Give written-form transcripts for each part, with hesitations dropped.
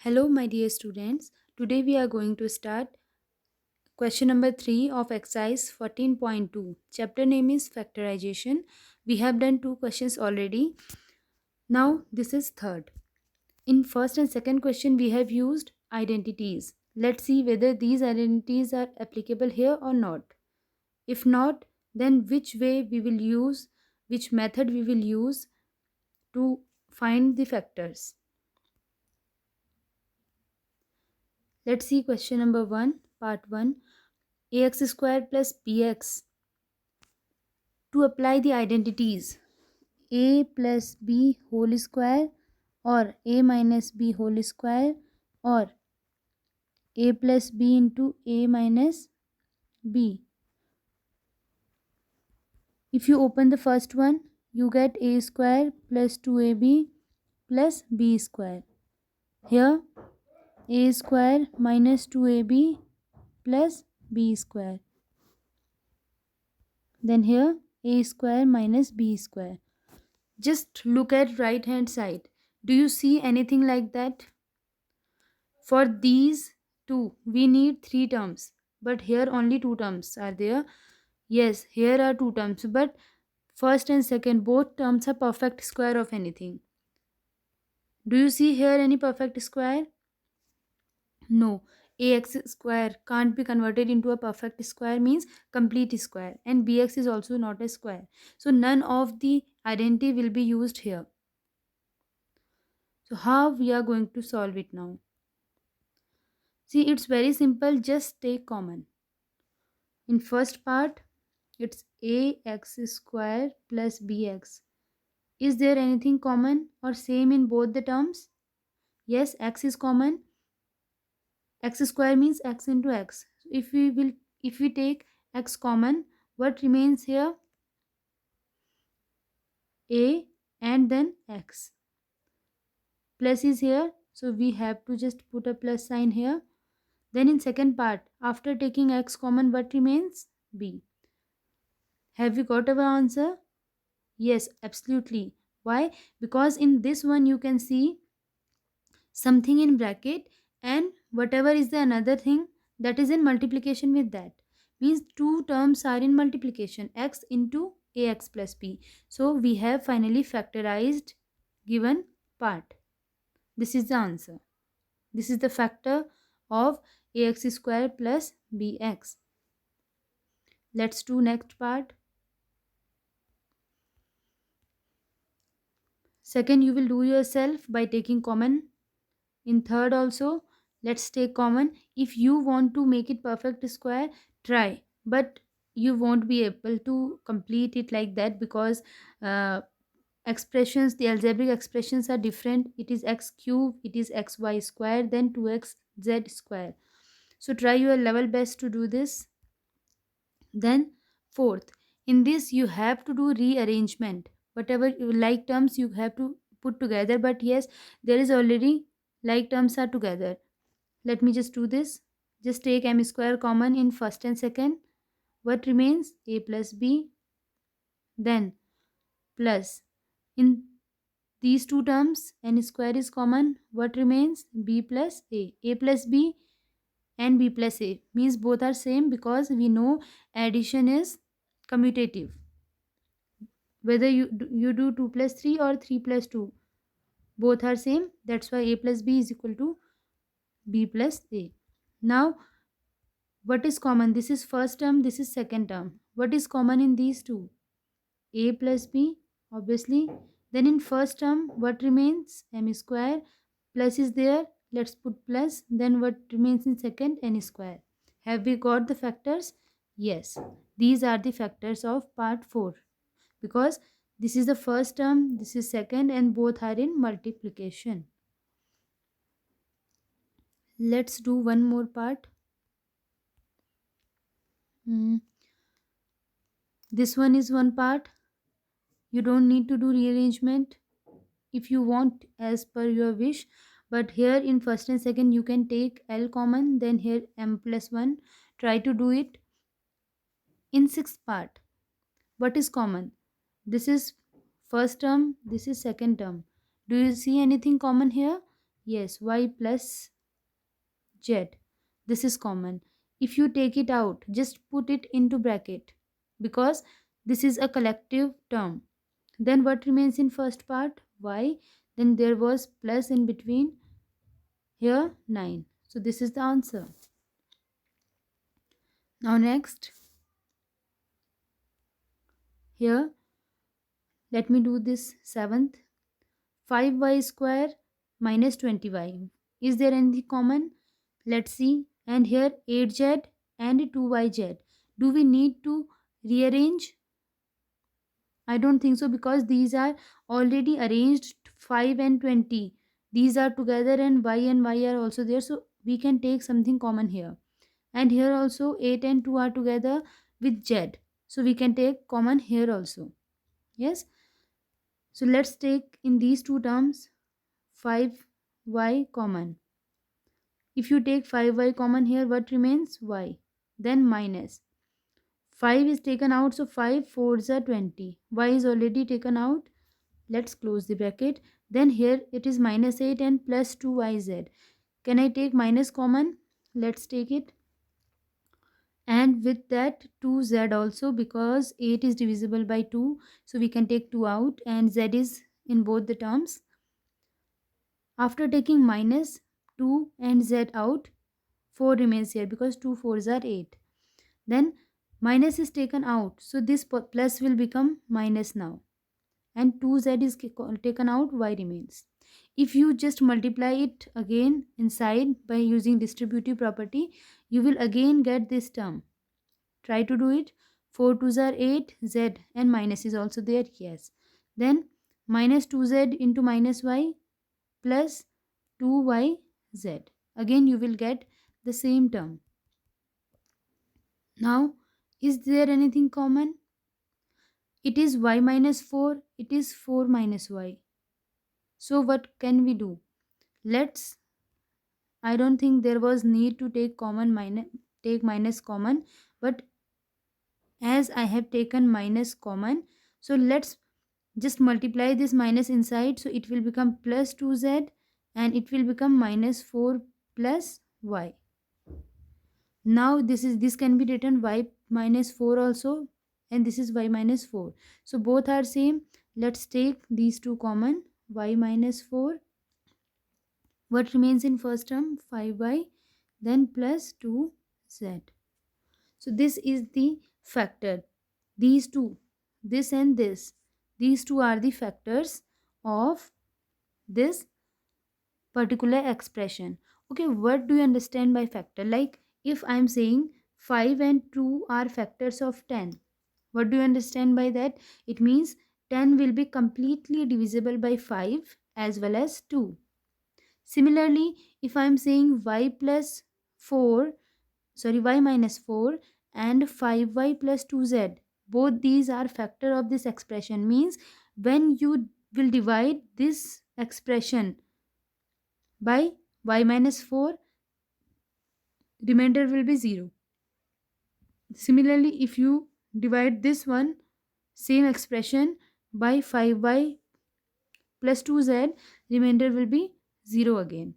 Hello, my dear students. Today we are going to start question number 3 of exercise 14.2. Chapter name is Factorization. We have done two questions already. Now this is third. In first and second question we have used identities. Let's see whether these identities are applicable here or not. If not, then which way we will use, which method we will use to find the factors. Let's see question number 1, part 1. Ax square plus bx. To apply the identities a plus b whole square or a minus b whole square or a plus b into a minus b. If you open the first one, you get a square plus 2ab plus b square. Here a square minus 2ab plus b square. Then here a square minus b square. Just look at right hand side. Do you see anything like that? For these two, we need three terms. But here only two terms are there. Yes, here are two terms. But first and second, both terms are perfect square of anything. Do you see here any perfect square? No. Ax square can't be converted into a perfect square, means complete square. And bx is also not a square. So none of the identity will be used here. So how we are going to solve it now? See, it's very simple. Just take common. In first part, it's ax square plus bx. Is there anything common or same in both the terms? Yes, x is common. X square means x into x. So if we take x common, what remains here? A and then x. Plus is here, so we have to just put a plus sign here. Then in second part, after taking x common, what remains? B. Have we got our answer? Yes, absolutely. Why? Because in this one you can see something in bracket and whatever is the another thing that is in multiplication with that. Means two terms are in multiplication, x into ax plus b. So we have finally factorized given part. This is the answer. This is the factor of ax square plus bx. Let's do next part. Second, you will do yourself by taking common. In third also, let's take common. If you want to make it perfect square, try. But you won't be able to complete it like that because expressions, the algebraic expressions are different. It is x cube, it is xy square, then 2xz square. So try your level best to do this. Then fourth, in this you have to do rearrangement. Whatever you like terms you have to put together, but yes, there is already like terms are together. Let me just do this. Just take m square common in first and second. What remains? A plus b. Then plus in these two terms n square is common. What remains? B plus a. A plus b and b plus a means both are same because we know addition is commutative. Whether you do 2 plus 3 or 3 plus 2, both are same. That's why a plus b is equal to b plus a. Now what is common? This is first term, this is second term. What is common in these two? A plus b, obviously. Then in first term, what remains? M square. Plus is there. Let's put plus. Then what remains in second? N square. Have we got the factors? Yes. These are the factors of part 4. Because this is the first term, this is second, and both are in multiplication. Let's do one more part. This one is one part. You don't need to do rearrangement if you want as per your wish, but here in first and second you can take L common, then here M plus 1. Try to do it. In sixth part, what is common? This is first term, this is second term. Do you see anything common here? Yes, y plus z. This is common. If you take it out, just put it into bracket because this is a collective term. Then what remains in first part? Y. Then there was plus in between. Here 9. So this is the answer. Now next, here let me do this seventh. 5y square minus 20y. Is there anything common? Let's see. And here 8z and 2yz. Do we need to rearrange? I don't think so because these are already arranged 5 and 20. These are together and y are also there. So we can take something common here. And here also 8 and 2 are together with z. So we can take common here also. Yes. So let's take in these two terms 5y common. If you take 5y common here, what remains? Y. Then minus. 5 is taken out, so 5 4s are 20. Y is already taken out. Let's close the bracket. Then here it is minus 8 and plus 2yz. Can I take minus common? Let's take it. And with that 2z also, because 8 is divisible by 2. So we can take 2 out and z is in both the terms. After taking minus 2 and z out, 4 remains here because 2 4s are 8. Then minus is taken out. So this plus will become minus now. And 2z is taken out, y remains. If you just multiply it again inside by using distributive property, you will again get this term. Try to do it. 4 2s are 8, z and minus is also there. Yes. Then minus 2z into minus y plus 2yz. Again you will get the same term. Now, is there anything common? It is y minus 4. It is 4 minus y. So what can we do? Let's, I don't think there was need to take minus common, but as I have taken minus common, so let's just multiply this minus inside, so it will become plus 2z and it will become minus 4 plus y. Now this can be written y minus 4 also, and this is y minus 4. So both are same. Let's take these two common. Y minus 4. What remains in first term? 5y, then plus 2z. So this is the factor. These two, this and this, these two are the factors of this particular expression. Okay, what do you understand by factor? Like if I am saying 5 and 2 are factors of 10, what do you understand by that? It means 10 will be completely divisible by 5 as well as 2. Similarly, if I am saying y plus 4, sorry, y minus 4 and 5y plus 2z, both these are factor of this expression, means when you will divide this expression by y minus 4, remainder will be 0. Similarly, if you divide this one, same expression, by 5y plus 2z, remainder will be 0 again.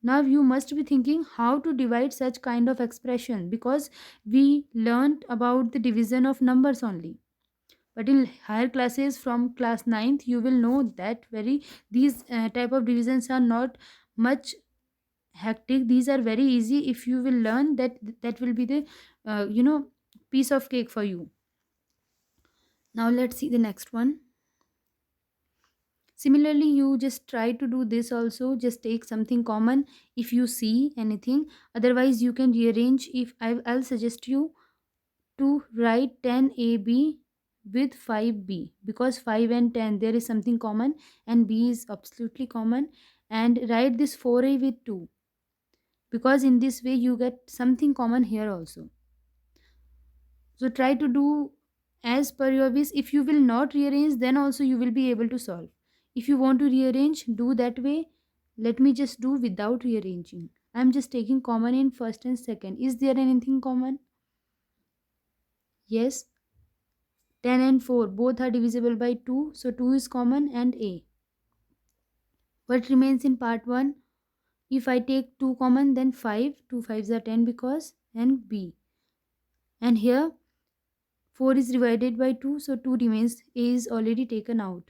Now you must be thinking how to divide such kind of expression, because we learned about the division of numbers only. But in higher classes from class 9th, you will know that these type of divisions are not much hectic. These are very easy. If you will learn that, that will be the piece of cake for you. Now let's see the next one. Similarly, you just try to do this also. Just take something common if you see anything. Otherwise, you can rearrange. I'll suggest you to write 10ab with 5b, because 5 and 10 there is something common and b is absolutely common. And write this 4a with 2, because in this way you get something common here also. So try to do as per your wish. If you will not rearrange, then also you will be able to solve. If you want to rearrange, do that way. Let me just do without rearranging. I'm just taking common in first and second. Is there anything common? Yes. 10 and 4 both are divisible by 2. So 2 is common and a. What remains in part 1? If I take 2 common, then 5, 2 5s are 10 because, and b. And here 4 is divided by 2, so 2 remains, a is already taken out.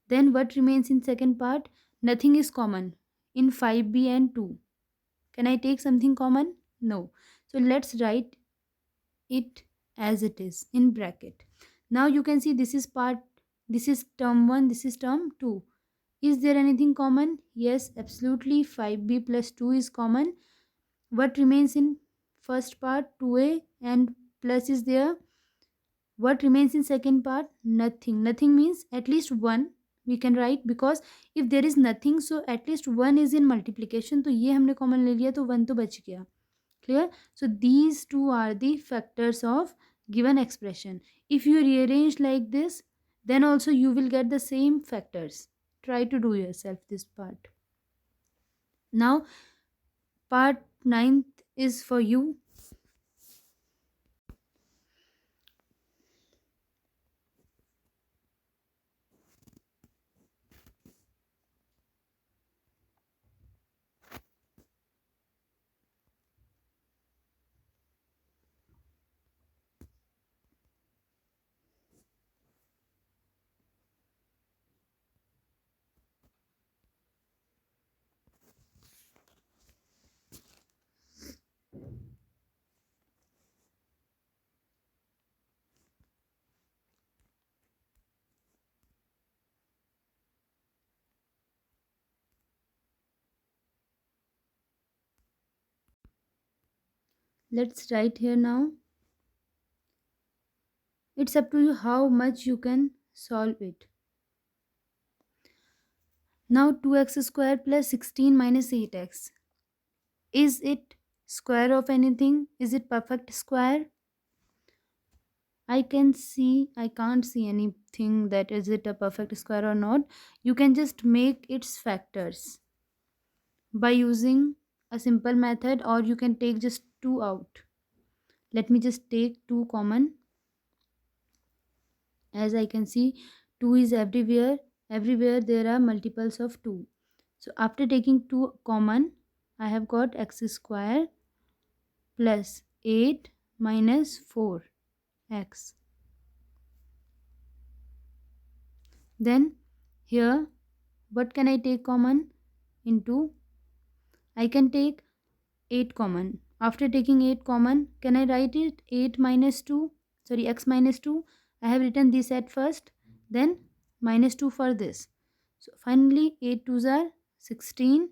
Then what remains in second part? Nothing is common in 5b and 2. Can I take something common? No. So let's write it as it is in bracket. Now you can see this is part, this is term 1, this is term 2. Is there anything common? Yes, absolutely. 5b plus 2 is common. What remains in first part? 2a and plus is there. What remains in second part? Nothing. Nothing means at least 1 we can write, because if there is nothing, so at least 1 is in multiplication. तो ये हमने common ले लिया, तो 1 तो बच गया. Clear? So these two are the factors of given expression. If you rearrange like this, then also you will get the same factors. Try to do yourself this part. Now part 9th is for you. Let's write here now. It's up to you how much you can solve it. Now 2x square plus 16 minus 8x. Is it square of anything? Is it perfect square? I can't see anything that is it a perfect square or not. You can just make its factors by using a simple method, or you can take just 2 out. Let me just take 2 common. As I can see, 2 is everywhere. Everywhere there are multiples of 2. So after taking 2 common, I have got x square plus 8 minus 4x. Then here, what can I take common? Into, I can take 8 common. After taking 8 common, can I write it? 8 minus 2, sorry, x minus 2. I have written this at first, then minus 2 for this. So finally 8 2s are 16.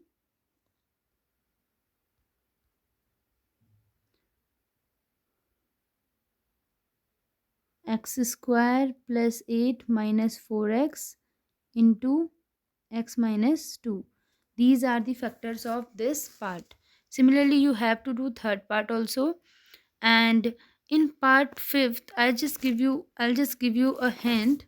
X square plus 8 minus 4x into x minus 2. These are the factors of this part. Similarly, you have to do third part also. And in part 5th, I'll just give you a hint.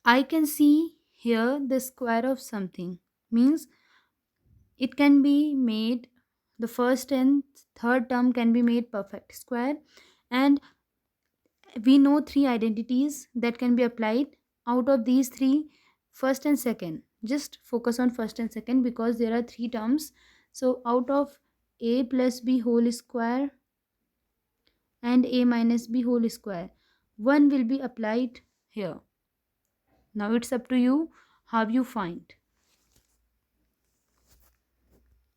I can see here the square of something, means it can be made, the first and third term can be made perfect square, and we know 3 identities that can be applied. Out of these 3, first and second, just focus on first and second because there are 3 terms. So out of a plus b whole square and a minus b whole square, one will be applied here. Now it's up to you how you find.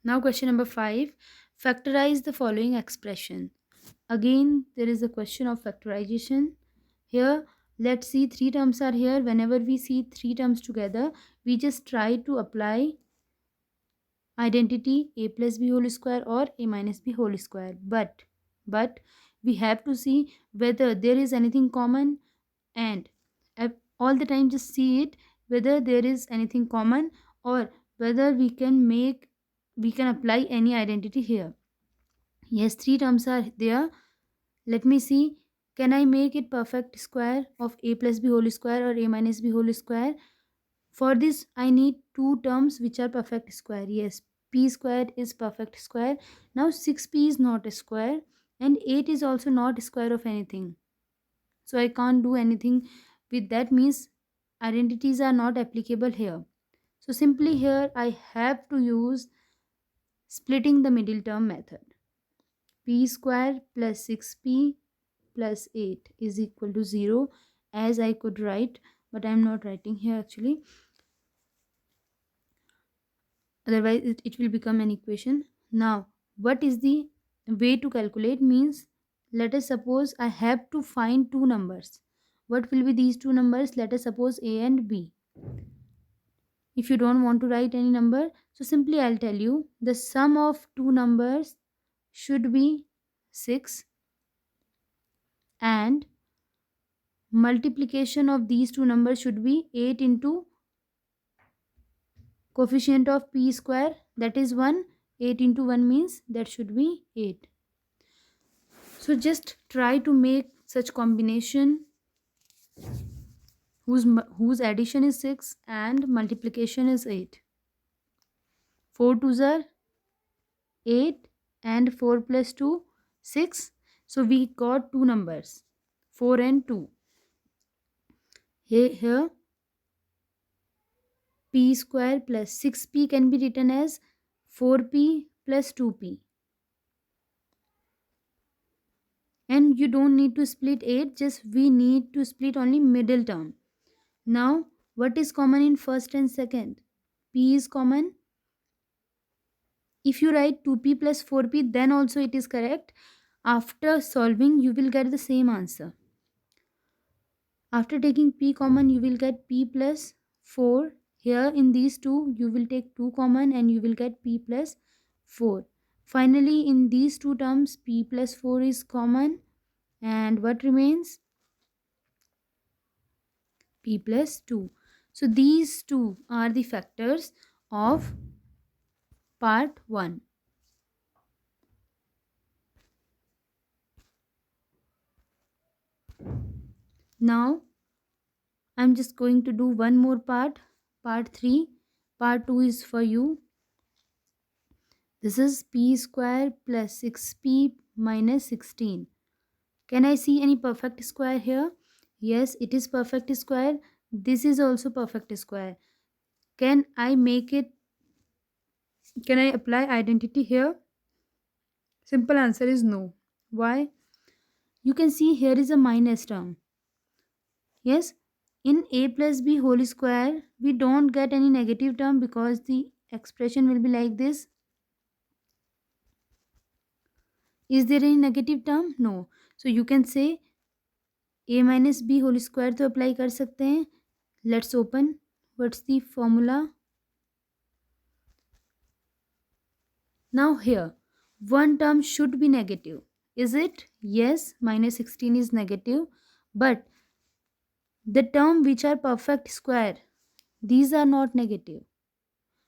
Now question number 5, factorize the following expression. Again there is a question of factorization. Here let's see 3 terms are here. Whenever we see 3 terms together, we just try to apply identity a plus b whole square or a minus b whole square, but we have to see whether there is anything common, and all the time just see it whether there is anything common, or whether we can apply any identity here. Yes, 3 terms are there. Let me see, can I make it perfect square of a plus b whole square or a minus b whole square? For this I need 2 terms which are perfect square. Yes, p square is perfect square. Now 6p is not a square and 8 is also not square of anything, so I can't do anything with that, means identities are not applicable here. So simply here I have to use splitting the middle term method. P square plus 6p plus 8 is equal to 0, as I could write, but I am not writing here actually, otherwise it will become an equation. Now what is the way to calculate? Means, let us suppose I have to find two numbers. What will be these two numbers? Let us suppose a and b. If you don't want to write any number, so simply I'll tell you the sum of two numbers should be 6, and multiplication of these two numbers should be 8 into coefficient of p square, that is 1. 8 into 1 means that should be 8. So just try to make such combination whose addition is 6 and multiplication is 8. 4 twos are 8 and 4 plus 2 6. So we got two numbers 4 and 2. Here p square plus 6p can be written as 4p plus 2p. And you don't need to split 8, just we need to split only middle term. Now what is common in first and second? P is common. If you write 2p plus 4p, then also it is correct. After solving you will get the same answer. After taking p common you will get p plus 4. Here in these two you will take 2 common and you will get p plus 4. Finally in these two terms p plus 4 is common, and what remains? P plus 2. So these two are the factors of part 1. Now I'm just going to do one more part 3. Part 2 is for you. This is p square plus 6p minus 16. Can I see any perfect square here? Yes, it is perfect square. This is also perfect square. Can I make it? Can I apply identity here? Simple answer is no. Why? You can see here is a minus term. Yes, in a plus b whole square, we don't get any negative term because the expression will be like this. Is there any negative term? No. So you can say a minus b whole square तो apply कर सकते हैं. Let's open. What's the formula? Now here, one term should be negative. Is it? Yes, minus 16 is negative. But the term which are perfect square, these are not negative.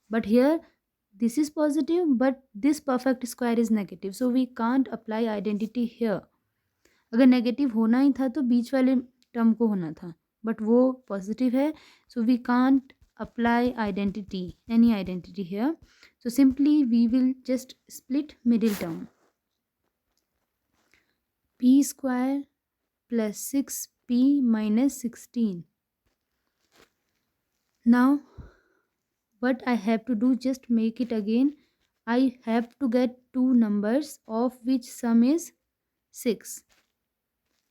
But here, this is positive, but this perfect square is negative. So we can't apply identity here. अगर negative होना ही था तो बीच वाले term को होना था, but वो positive है, so we can't apply identity, any identity here. So simply we will just split middle term. P square plus 6p minus 16. Now what I have to do, just make it again. I have to get two numbers of which sum is 6,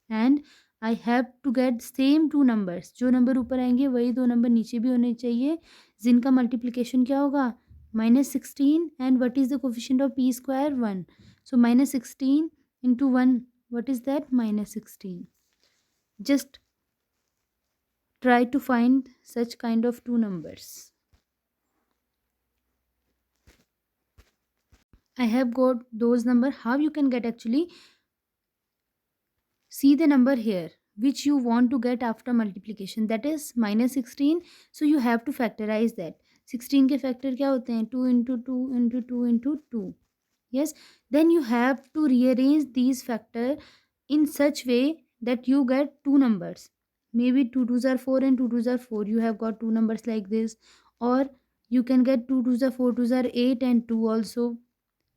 and I have to get same two numbers. जो number ऊपर आएंगे वही दो number नीचे भी होने चाहिए, जिनका मल्टीप्लिकेशन क्या होगा? minus 16, and what is the coefficient of p square? 1. So minus 16 into 1, what is that? Minus 16. Just try to find such kind of two numbers. I have got those number. How you can get actually? See the number here which you want to get after multiplication, that is minus 16. So you have to factorize that. 16 के factor क्या होते हैं? 2 into 2 into 2 into 2. Yes, then you have to rearrange these factor in such way that you get two numbers. Maybe 2 twos are 4 and 2 twos are 4. You have got two numbers like this, or you can get 2 twos are 4 twos are 8 and 2 also.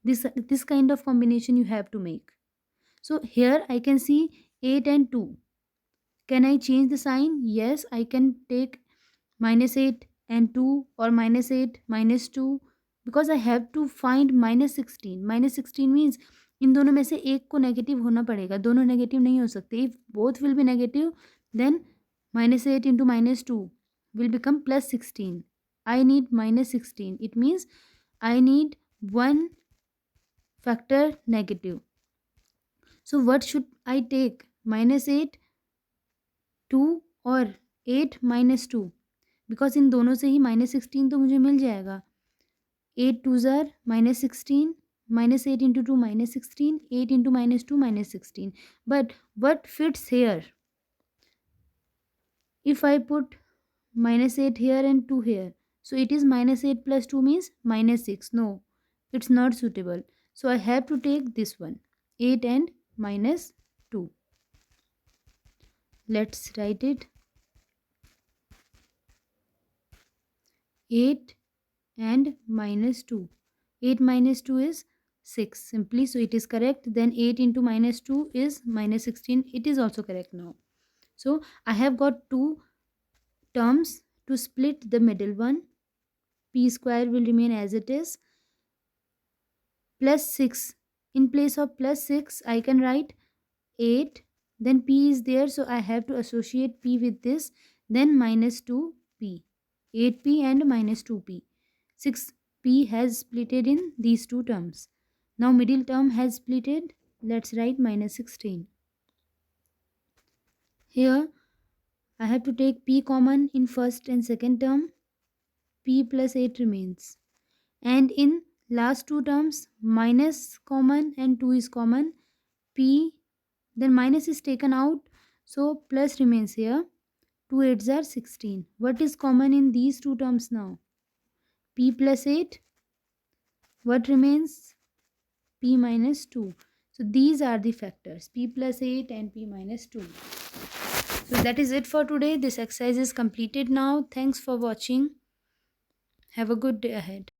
This kind of combination you have to make. So here I can see 8 and 2. Can I change the sign? Yes, I can take minus 8 and 2 or minus 8 minus 2, because I have to find minus 16. Minus 16 means इन दोनों में से एक को negative होना पड़ेगा, दोनों negative नहीं हो सकते. If both will be negative then minus 8 into minus 2 will become plus 16. I need minus 16. It means I need one factor negative. So what should I take? Minus 8, 2 और 8 minus 2, बिकॉज इन दोनों से ही minus 16 तो मुझे मिल जाएगा. 8 2 ज़ार minus 16, minus 8 into 2 minus 16, 8 into minus 2 minus 16. But what fits here? If I put minus 8 here and 2 here, so it is minus 8 plus 2 means minus 6. No, it's not suitable. So I have to take this one, 8 and minus 2. Let's write it. 8 and minus 2. 8 minus 2 is 6 simply, so it is correct. Then 8 into minus 2 is minus 16. It is also correct now. So I have got two terms to split the middle one. P square will remain as it is. Plus 6. In place of plus 6, I can write 8. Then P is there, so I have to associate P with this. Then minus 2P. 8P and minus 2P. 6P has splitted in these two terms. Now middle term has splitted. Let's write minus 16. Here I have to take P common in first and second term. P plus 8 remains. And in last two terms, minus common and 2 is common. P, then minus is taken out, so plus remains here. 2 8s are 16. What is common in these two terms now? P plus 8. What remains? P minus 2. So these are the factors, P plus 8 and P minus 2. So that is it for today. This exercise is completed now. Thanks for watching. Have a good day ahead.